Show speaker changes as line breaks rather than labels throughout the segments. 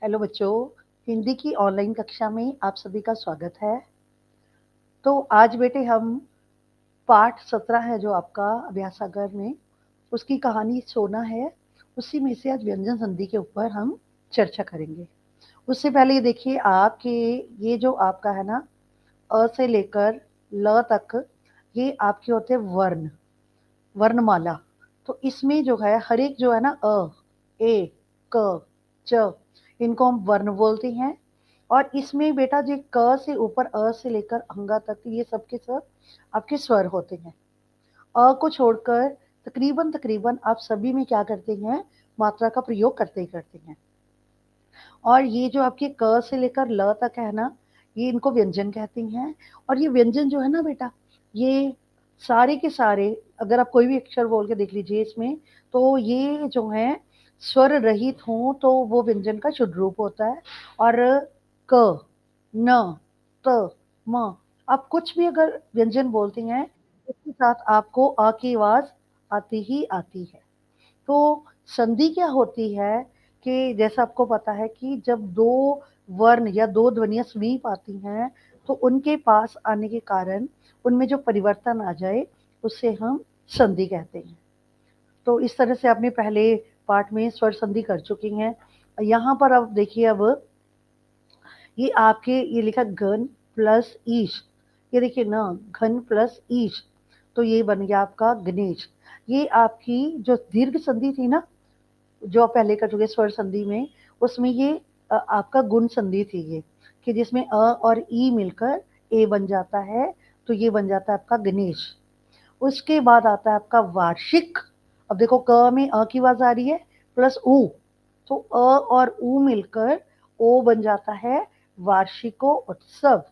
Hello बच्चों, हिंदी की online कक्षा में आप सभी का स्वागत है। तो आज बेटे हम पाठ 17 है जो आपका अभ्यासागर में, उसकी कहानी सोना है। उसी में से आज व्यंजन संधि के ऊपर हम चर्चा करेंगे। उससे पहले ये देखिए आपके ये जो आपका है ना, अ से लेकर ल तक ये आपके होते हैं वर्ण, वर्णमाला। तो इसमें जो है हर एक जो है ना ए, क, च, इनको हम वर्ण बोलते हैं। और इसमें बेटा जो क से ऊपर अ से लेकर अंगा तक ये सब के सब आपके स्वर होते हैं। अ को छोड़कर तकरीबन तकरीबन आप सभी में क्या करते हैं, मात्रा का प्रयोग करते ही करते हैं। और ये जो आपके क से लेकर ल तक है ना, ये इनको व्यंजन कहते हैं। और ये व्यंजन जो है ना बेटा, ये सारे के सारे अगर आप कोई भी अक्षर बोल के देख लीजिए इसमें, तो ये जो है स्वर रहित हों तो वो व्यंजन का शुद्ध रूप होता है। और क, न, त, म, आप कुछ भी अगर व्यंजन बोलते हैं, उसके साथ आपको अ की आवाज आती ही आती है। तो संधि क्या होती है कि जैसा आपको पता है कि जब दो वर्ण या दो ध्वनियाँ समीप आती हैं, तो उनके पास आने के कारण उनमें जो परिवर्तन आ जाए, उसे हम संधि कहते हैं। तो इस तरह से आपने पहले पाठ में स्वर संधि कर चुकी हैं। यहाँ पर अब देखिए, अब ये आपके ये लिखा घन प्लस ईश, ये देखिए ना, घन प्लस ईश, तो ये बन गया आपका गणेश। ये आपकी जो दीर्घ संधि थी ना, जो आप पहले कर चुके स्वर संधि में, उसमें ये आपका गुण संधि थी ये, कि जिसमें अ और ई मिलकर ए बन जाता है, तो ये बन जाता है आपका गणेश। उसके बाद आता है आपका वार्षिक। अब देखो क में अ की आवाज आ रही है प्लस ऊ, तो अ और ऊ मिलकर ओ बन जाता है वार्षिको उत्सव।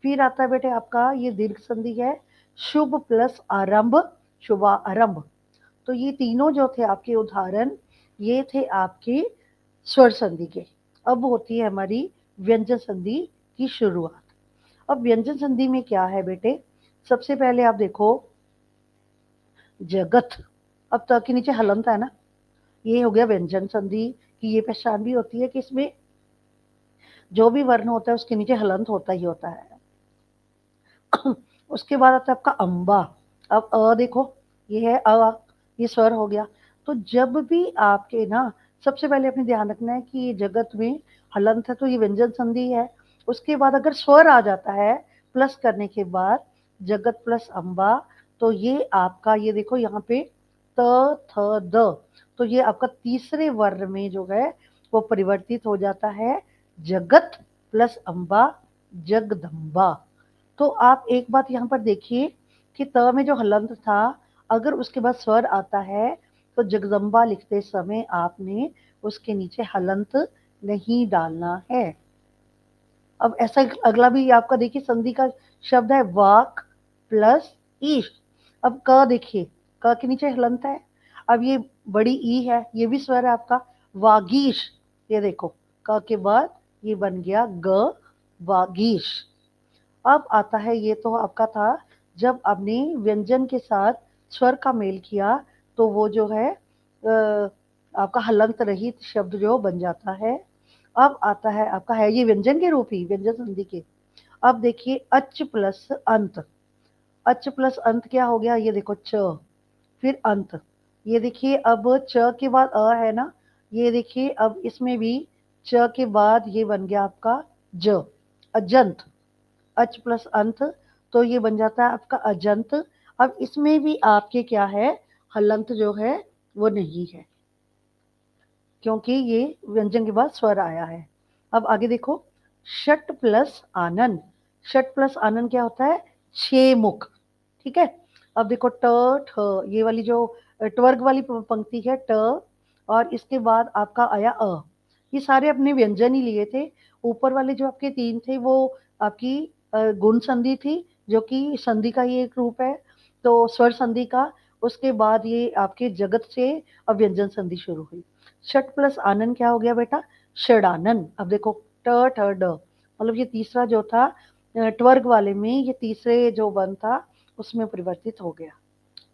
फिर आता है बेटे आपका ये दीर्घ संधि है, शुभ प्लस आरंभ, शुभारंभ। तो ये तीनों जो थे आपके उदाहरण, ये थे आपके स्वर संधि के। अब होती है हमारी व्यंजन संधि की शुरुआत। अब व्यंजन संधि में क्या है बेटे, सबसे पहले आप देखो जगत। अब त के नीचे हलंत है ना, ये हो गया व्यंजन संधि की। ये पहचान भी होती है कि इसमें जो भी वर्ण होता है उसके नीचे हलंत होता ही होता है। उसके बाद आता है आपका अम्बा। अब देखो, ये है ये स्वर हो गया। तो जब भी आपके ना, सबसे पहले अपने ध्यान रखना है कि ये जगत में हलंत है तो ये व्यंजन संधि है। उसके बाद अगर स्वर आ जाता है प्लस करने के बाद, जगत प्लस अम्बा, तो ये आपका ये देखो यहाँ पे त थ द, तो ये आपका तीसरे वर्ण में जो है वो परिवर्तित हो जाता है, जगत प्लस अम्बा, जगदम्बा। तो आप एक बात यहाँ पर देखिए कि त में जो हलंत था, अगर उसके बाद स्वर आता है तो जगदम्बा लिखते समय आपने उसके नीचे हलंत नहीं डालना है। अब ऐसा अगला भी आपका देखिए संधि का शब्द है वाक प्लस ईश। अब क देखिए, क के नीचे हलंत है। अब ये बड़ी ई है, ये भी स्वर है आपका वागीश। ये देखो क के बाद ये बन गया ग, वागीश। अब आता है, ये तो आपका था जब आपने व्यंजन के साथ स्वर का मेल किया, तो वो जो है आपका हलंत रहित शब्द जो बन जाता है। अब आता है आपका, है ये व्यंजन के रूप ही, व्यंजन संधि के। अब देखिए अच प्लस अंत। अच प्लस अंत क्या हो गया, ये देखो च, फिर अंत। ये देखिए अब च के बाद अ है ना, ये देखिए अब इसमें भी च के बाद ये बन गया आपका ज, अजंत। अच प्लस अंत, तो ये बन जाता है आपका अजंत। अब इसमें भी आपके क्या है, हलंत जो है वो नहीं है, क्योंकि ये व्यंजन के बाद स्वर आया है। अब आगे देखो, षट प्लस आनन। षट प्लस आनन क्या होता है, छह मुख। ठीक है। अब देखो ट ठ, ये वाली जो ट्वर्ग वाली पंक्ति है ट, और इसके बाद आपका आया अ। ये सारे अपने व्यंजन ही लिए थे। ऊपर वाले जो आपके तीन थे वो आपकी गुण संधि थी, जो कि संधि का ही एक रूप है, तो स्वर संधि का। उसके बाद ये आपके जगत से अब व्यंजन संधि शुरू हुई। षट प्लस आनन क्या हो गया बेटा, षडानन। अब देखो ट ठ ड, मतलब ये तीसरा जो था ट्वर्ग वाले में, ये तीसरे जो वन था उसमें परिवर्तित हो गया।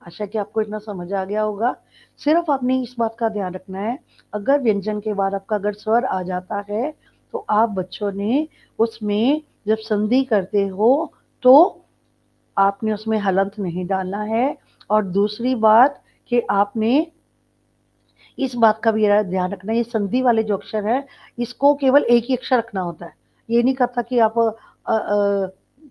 आशा कि आपको इतना समझ आ गया होगा। सिर्फ आपने इस बात का ध्यान रखना है, अगर व्यंजन के बाद आपका अगर स्वर आ जाता है तो आप बच्चों ने उसमें जब संधि करते हो तो आपने उसमें हलंत नहीं डालना है। और दूसरी बात कि आपने इस बात का भी ध्यान रखना है, ये संधि वाले जो अक्षर है इसको केवल एक ही अक्षर रखना होता है। ये नहीं करता कि आप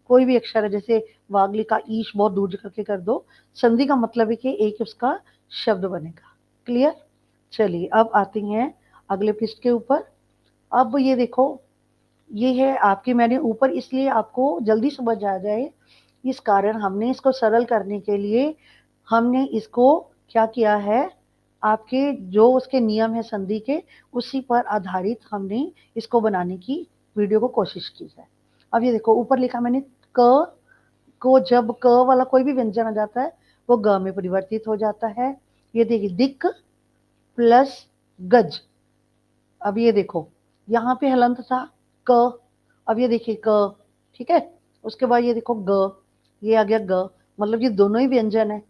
कोई भी अक्षर है, जैसे वागली का ईश बहुत दूर करके कर दो। संधि का मतलब है कि एक उसका शब्द बनेगा। क्लियर? चलिए अब आते हैं अगले पृष्ठ के ऊपर। अब ये देखो, ये है आपके, मैंने ऊपर इसलिए आपको जल्दी समझ आ जाए इस कारण हमने इसको सरल करने के लिए हमने इसको क्या किया है, आपके जो उसके नियम है संधि के उसी पर आधारित हमने इसको बनाने की वीडियो को कोशिश की है। अब ये देखो ऊपर लिखा मैंने, क को जब क वाला कोई भी व्यंजन आ जाता है वो ग में परिवर्तित हो जाता है। ये देखिए दिक प्लस गज। अब ये देखो यहाँ पे हलंत था क, अब ये देखिए क, ठीक है। उसके बाद ये देखो ग, ये आ गया ग, मतलब ये दोनों ही व्यंजन है।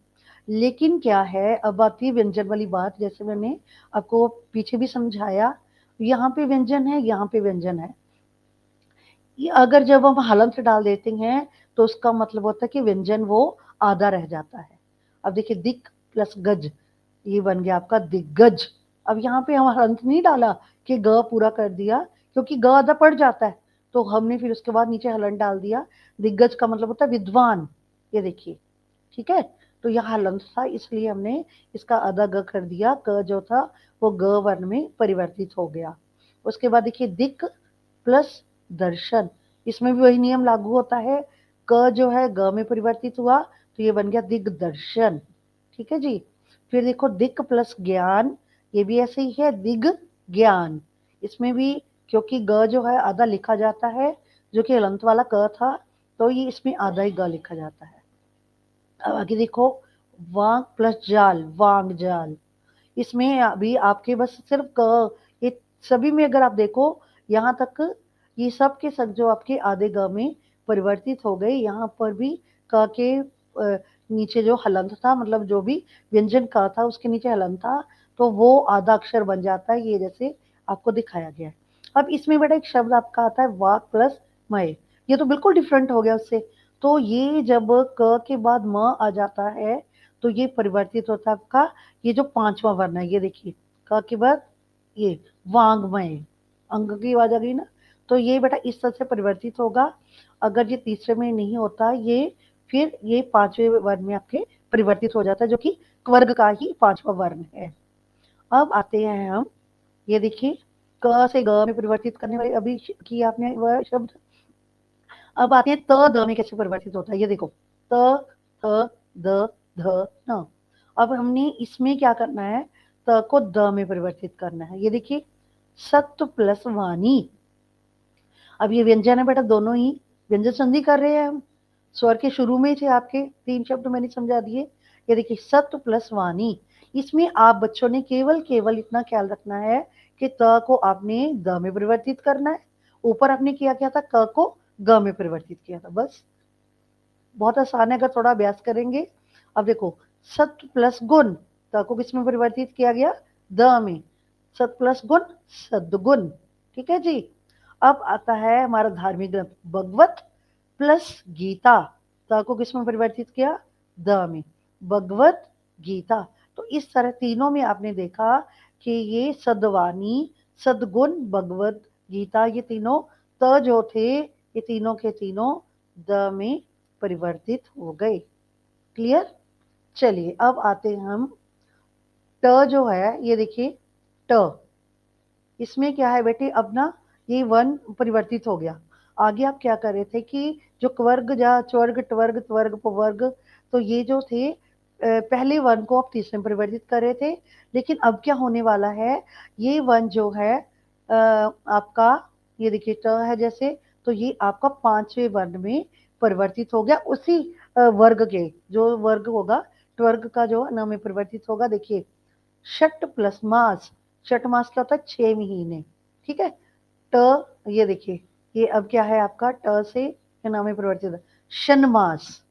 लेकिन क्या है, अब आती है व्यंजन वाली बात, जैसे मैंने आपको पीछे भी समझाया, यहाँ पे व्यंजन है, यहाँ पे व्यंजन है। अगर जब हम हलंत डाल देते हैं तो उसका मतलब होता है कि व्यंजन वो आधा रह जाता है। अब देखिए दिक प्लस गज, ये बन गया आपका दिग्गज। अब यहाँ पे हम हलंत नहीं डाला कि ग पूरा कर दिया, क्योंकि ग आधा पड़ जाता है, तो हमने फिर उसके बाद नीचे हलंत डाल दिया। दिग्गज का मतलब होता है विद्वान। ये देखिए, ठीक है। तो यह हलंत था इसलिए हमने इसका आधा ग कर दिया, क जो था वो ग वर्ण में परिवर्तित हो गया। उसके बाद देखिए दिक प्लस दर्शन, इसमें भी वही नियम लागू होता है। क जो है ग में परिवर्तित हुआ तो ये बन गया दिग्दर्शन। ठीक है जी। फिर देखो दिक प्लस ज्ञान, ये भी ऐसे ही है दिग ज्ञान। इसमें भी क्योंकि ग जो है आधा लिखा जाता है, जो कि हलंत वाला क था, तो ये इसमें आधा ही ग लिखा जाता है। अब आगे देखो वांग प्लस जाल, वांग जाल। इसमें अभी आपके बस सिर्फ क, ये सभी में अगर आप देखो यहाँ तक ये सब के सब जो आपके आधे ग में परिवर्तित हो गए। यहाँ पर भी क के नीचे जो हलंत था, मतलब जो भी व्यंजन क था उसके नीचे हलंत था, तो वो आधा अक्षर बन जाता है, ये जैसे आपको दिखाया गया है। अब इसमें बेटा एक शब्द आपका आता है वाक प्लस मय, ये तो बिल्कुल डिफरेंट हो गया उससे। तो ये जब क के बाद म आ जाता है तो ये परिवर्तित होता है आपका, ये जो पांचवा वर्ण है, ये देखिए क के बाद ये वांग्मय, अंग की आवाज आ गई ना, तो ये बेटा इस तरह से परिवर्तित होगा। अगर ये तीसरे में नहीं होता ये, फिर ये पांचवें वर्ण में आपके परिवर्तित हो जाता है, जो कि वर्ग का ही पांचवा वर्ण है। अब आते हैं हम, ये देखिए क से ग में परिवर्तित करने वाले अभी की आपने वह शब्द। अब आते हैं त द में कैसे परिवर्तित होता है, ये देखो त थ द ध न। अब हमने इसमें क्या करना है, त को द में परिवर्तित करना है। ये देखिए सत्व प्लस वाणी, अब ये व्यंजन है बेटा, दोनों ही व्यंजन संधि कर रहे हैं हम। स्वर के शुरू में थे आपके तीन शब्द मैंने समझा दिए। ये देखिए सत्व प्लस वाणी, इसमें आप बच्चों ने केवल केवल इतना ख्याल रखना है कि त को आपने द में परिवर्तित करना है। ऊपर आपने किया क्या था, क को ग में परिवर्तित किया था, बस। बहुत आसान है अगर थोड़ा अभ्यास करेंगे। अब देखो सत्व प्लस गुण, त को किस में परिवर्तित किया गया, द में। सत प्लस गुण सदगुण। ठीक है जी। अब आता है हमारा धार्मिक ग्रंथ भगवत प्लस गीता, त को किस में परिवर्तित किया, द में, भगवत गीता। तो इस तरह तीनों में आपने देखा कि ये सदवानी, सदगुण, भगवत गीता, ये तीनों त जो थे ये तीनों के तीनों द में परिवर्तित हो गए। क्लियर? चलिए अब आते हैं हम, ट जो है ये देखिए ट, इसमें क्या है बेटे, अब ना ये वन परिवर्तित हो गया। आगे आप क्या कर रहे थे कि जो क्वर्ग जा चवर्ग टवर्ग त्वर्ग पवर्ग, तो ये जो थे पहले वन को आप तीसरे में परिवर्तित कर रहे थे। लेकिन अब क्या होने वाला है, ये वन जो है आपका, ये देखिए ट है जैसे, तो ये आपका पांचवें वर्ण में परिवर्तित हो गया, उसी वर्ग के जो वर्ग होगा ट्वर्ग का जो न में परिवर्तित होगा। देखिए षट प्लस मास, षट मास का होता है 6 महीने। ठीक है। ट, ये देखिए ये अब क्या है आपका, ट से क्या नाम है परिवर्तित, शन मास।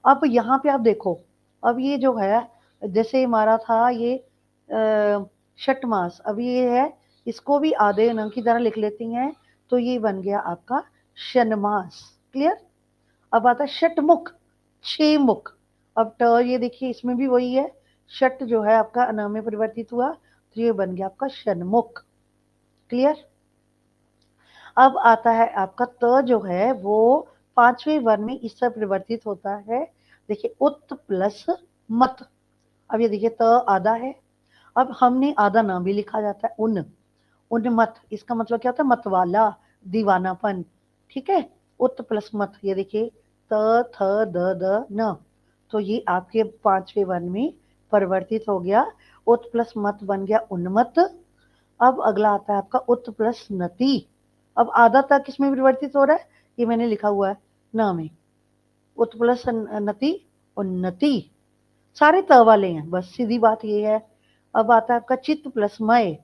अब यहाँ पे आप देखो, अब ये जो है, जैसे हमारा था ये षटमास, अब ये है, इसको भी आधे न की तरह लिख लेती हैं, तो ये बन गया आपका शनमास। क्लियर। अब आता है षटमुख, 6 मुख। अब ट ये देखिए इसमें भी वही है, षट जो है आपका अन में परिवर्तित हुआ, तो ये बन गया आपका षणमुख। क्लियर। अब आता है आपका त जो है वो 5वें वर्ण में इस तरह परिवर्तित होता है। देखिए उत प्लस मत। अब ये देखिए त आधा है, अब हमने आधा नाम भी लिखा जाता है उन, उन्मत्त, इसका मतलब क्या होता है, मतवाला, दीवानापन। ठीक है। उत प्लस मत, ये देखिए त थ द द न, तो ये आपके 5वें वर्ण में परिवर्तित हो गया। उत प्लस मत बन गया उन्मत्त। अब अगला आता है आपका उत प्लस नति। अब आधा तक किसमें परिवर्तित हो रहा है, ये मैंने लिखा हुआ है न में। उत प्लस नति, उन्नति, सारे त वाले हैं, बस सीधी बात ये है। अब आता है आपका चित्त प्लस मय,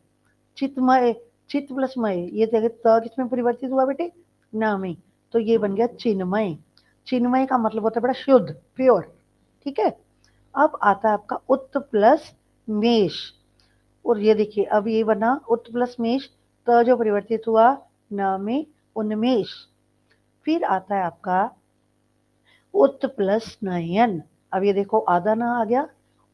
चित्तमय, चित्त प्लस मय, ये देखिए त किसमें परिवर्तित हुआ बेटे, न में, तो ये बन गया चिन्मय। चिन्मय का मतलब होता है बड़ा शुद्ध, प्योर। ठीक है। अब आता है आपका उत प्लस मेष, और ये देखिए अब ये बना उत प्लस मेष, त जो परिवर्तित हुआ न में, उन्मेष। फिर आता है आपका उत प्लस नयन। अब ये देखो आधा ना आ गया,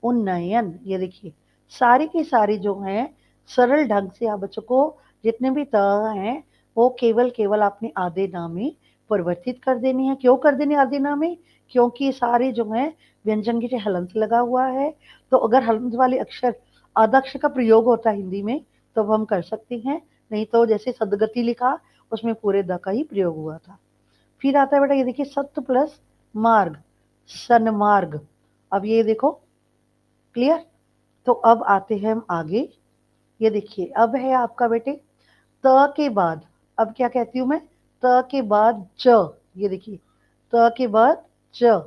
उन्नयन। ये देखिए सारी की सारी जो हैं सरल ढंग से आप बच्चों को जितने भी त हैं वो केवल केवल आपने आधे ना में परिवर्तित कर देनी है। क्यों कर देनी आधे ना में, क्योंकि ये सारे जो हैं व्यंजन के हलंत लगा हुआ है, तो अगर हलंत वाले अक्षर आधा अक्षर का प्रयोग होता है हिंदी में तो हम कर सकते हैं, नहीं तो जैसे सदगति लिखा उसमें पूरे द का ही प्रयोग हुआ था। फिर आता है बेटा ये देखिए सत्य प्लस मार्ग, सन्मार्ग। अब ये देखो क्लियर। तो अब आते हैं हम आगे, ये देखिए अब है आपका बेटे त के बाद, अब क्या कहती हूं मैं, त के बाद च, ये देखिए त के बाद च,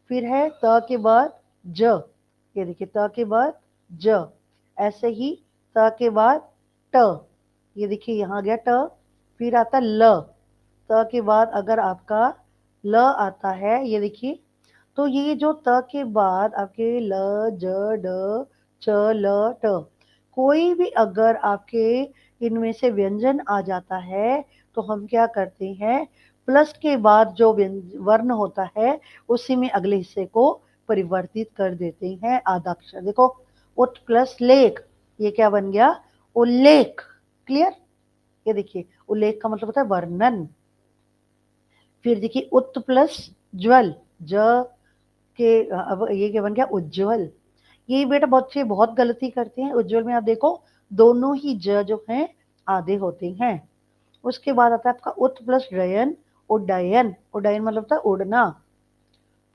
फिर है त के बाद ज, ये देखिए त के बाद ज, ऐसे ही त के बाद ट, ये देखिए यहाँ गया ट, फिर आता ल, त के बाद अगर आपका ल आता है, ये देखिए, तो ये जो त के बाद आपके ल ज ड च ल ट, कोई भी अगर आपके इनमें से व्यंजन आ जाता है तो हम क्या करते हैं, प्लस के बाद जो वर्ण होता है उसी में अगले हिस्से को परिवर्तित कर देते हैं आधा अक्षर। देखो उत प्लस लेख, ये क्या बन गया, उल्लेख। क्लियर। ये देखिए उल्लेख का मतलब होता है वर्णन। फिर देखिए उत प्लस ज्वल, ज के अब ये क्या बन गया, उज्ज्वल। ये बेटा बच्चे बहुत गलती करते हैं, उज्ज्वल में आप देखो दोनों ही ज जो हैं आधे होते हैं। उसके बाद आता है आपका उत प्लस डयन, उड्डयन, उड्डयन मतलब होता है उड़ना।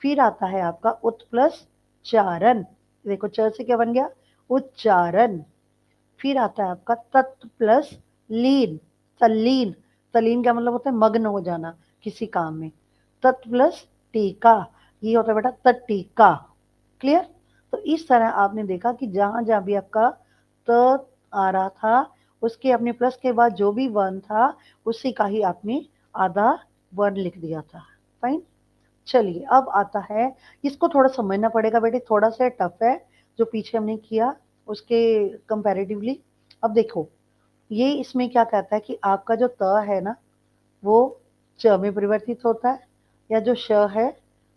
फिर आता है आपका उत प्लस चारण, देखो च से क्या बन गया, उच्चारण। फिर आता है आपका तत्व प्लस लीन, तल्लीन, तल्लीन का मतलब होता है मग्न हो जाना किसी काम में। तत्व प्लस टीका, ये होता है बेटा तटीका। क्लियर। तो इस तरह आपने देखा कि जहां जहां भी आपका त आ रहा था उसके अपने प्लस के बाद जो भी वर्ण था उसी का ही आपने आधा वर्ण लिख दिया था। फाइन। चलिए अब आता है, इसको थोड़ा समझना पड़ेगा बेटे, थोड़ा सा टफ है जो पीछे हमने किया उसके कंपैरेटिवली। अब देखो ये इसमें क्या कहता है कि आपका जो त है ना वो च में परिवर्तित होता है, या जो श है,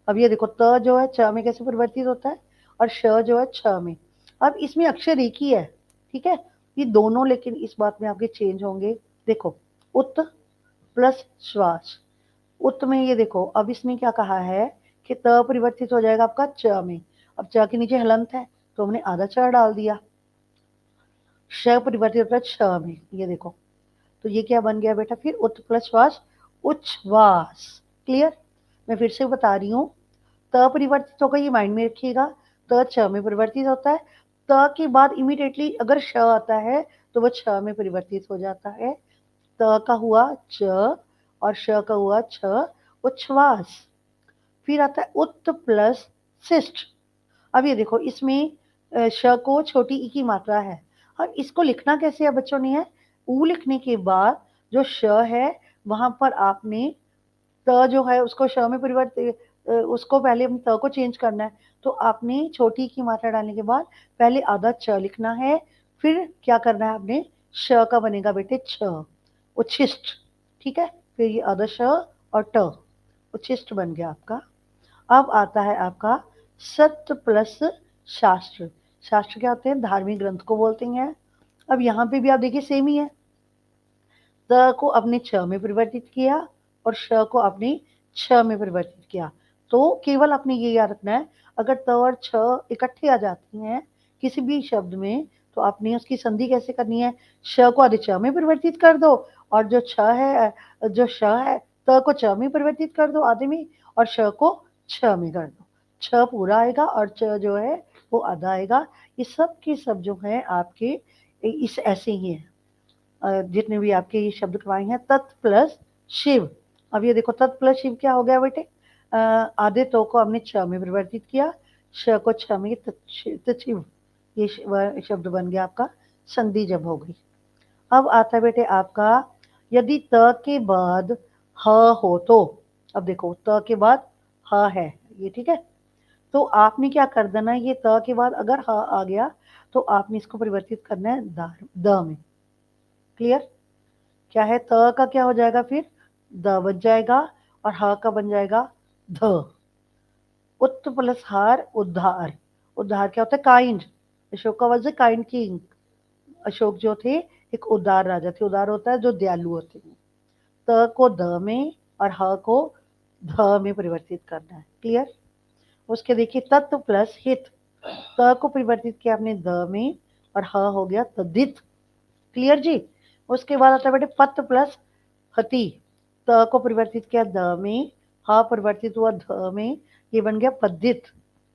अब ये देखो त जो है च में कैसे परिवर्तित होता है और श जो है छ में। अब इसमें अक्षर एक ही है, ठीक है, ये दोनों लेकिन इस बात में आपके चेंज होंगे। देखो उत प्लस श्वास, उत में ये देखो अब इसमें क्या कहा है कि त परिवर्तित हो जाएगा आपका च में। अब च के नीचे हलंत है तो हमने आधा च डाल दिया। श परिवर्तित होता है छ में, ये देखो, तो ये क्या बन गया बेटा, फिर उत प्लस श्वास, उच्छ्वास। क्लियर। मैं फिर से बता रही हूँ, त परिवर्तित होगा, ये माइंड में रखिएगा, त छ में परिवर्तित होता है, त के बाद इमीडिएटली अगर श आता है तो वह छ में परिवर्तित हो जाता है। त का हुआ च और श का हुआ छ, उच्छ्वास। फिर आता है उत प्लस शिष्ट। अब ये देखो इसमें श को छोटी ई की मात्रा है, और इसको लिखना कैसे है बच्चों ने है, ऊ लिखने के बाद जो श है वहां पर आपने त जो है उसको श में परिवर्तित उसको पहले हम त को चेंज करना है, तो आपने छोटी की मात्रा डालने के बाद पहले आधा च लिखना है, फिर क्या करना है आपने, श का बनेगा बेटे छ, उच्छिष्ट, ठीक है। फिर ये आधा श और ट, उच्छिष्ट बन गया आपका। अब आता है आपका सत्य प्लस शास्त्र। शास्त्र क्या होते हैं, धार्मिक ग्रंथ को बोलते हैं। अब यहाँ पे भी आप देखिए सेम ही है, त को आपने छ में परिवर्तित किया और श को आपने छ में परिवर्तित किया। तो केवल आपने ये याद रखना है, अगर त और छ इकट्ठे आ जाती हैं किसी भी शब्द में, तो आपने उसकी संधि कैसे करनी है, श को आधे च में परिवर्तित कर दो, और जो छ है, जो श है, त को च में परिवर्तित कर दो आधे में, और श को छ में कर दो। छ पूरा आएगा और च जो है वो आधा आएगा। ये सब के सब जो है आपके इस ऐसे ही हैं, जितने भी आपके ये शब्द करवाए हैं। तत् प्लस शिव। अब ये देखो तत् प्लस शिव क्या हो गया बेटे, आधे तो को हमने छ में परिवर्तित किया, श को छ में, तशिव, ये शब्द बन गया आपका, संधि जब हो गई। अब आता है बेटे आपका, यदि त के बाद ह हो तो, अब देखो त के बाद ह है ये, ठीक है। तो आपने क्या कर देना है, ये त के बाद अगर ह आ गया तो आपने इसको परिवर्तित करना है द में। क्लियर, क्या है, त का क्या हो जाएगा फिर, द बन जाएगा, और ह का बन जाएगा ध। उत्त प्लस हार उद्धार। उद्धार क्या होता है, काइंड। अशोक का वज काइंड किंग। अशोक जो थे एक उदार राजा थे, उदार होता है जो दयालु होते हैं। त को द में और ह को ध में परिवर्तित करना है। क्लियर। उसके देखिए तत्व प्लस हित। त को परिवर्तित किया आपने द में, और ह हो गया तद्धित। क्लियर जी। उसके बाद आता है बेटे पत प्लस हति। त को परिवर्तित किया द में, ह परिवर्तित हुआ ध में, ये बन गया पद्धित।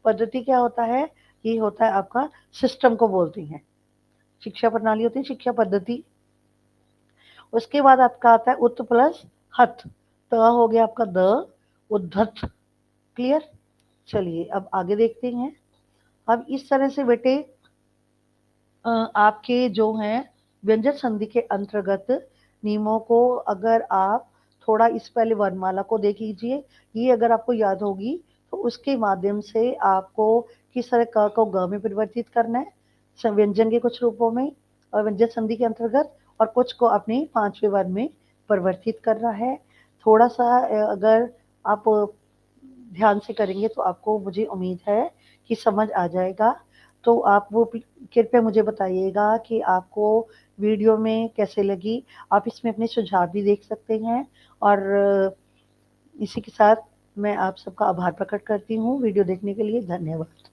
पद्धति क्या होता है, ये होता है आपका सिस्टम को बोलते हैं, शिक्षा प्रणाली होती है, शिक्षा पद्धति। उसके बाद आपका आता है उत प्लस हत। त हो गया आपका द, उद्धत। क्लियर। चलिए अब आगे देखते हैं। अब इस तरह से बेटे आपके जो हैं व्यंजन संधि के अंतर्गत नियमों को अगर आप थोड़ा इस पहले वर्णमाला को देख लीजिए, ये अगर आपको याद होगी तो उसके माध्यम से आपको किस तरह क को ग में परिवर्तित करना है व्यंजन के कुछ रूपों में, और व्यंजन संधि के अंतर्गत, और कुछ को अपने पांचवें वर्ण में परिवर्तित करना है। थोड़ा सा अगर आप ध्यान से करेंगे तो आपको, मुझे उम्मीद है कि समझ आ जाएगा। तो आप वो कृपया मुझे बताइएगा कि आपको वीडियो में कैसे लगी। आप इसमें अपने सुझाव भी देख सकते हैं, और इसी के साथ मैं आप सबका आभार प्रकट करती हूँ। वीडियो देखने के लिए धन्यवाद।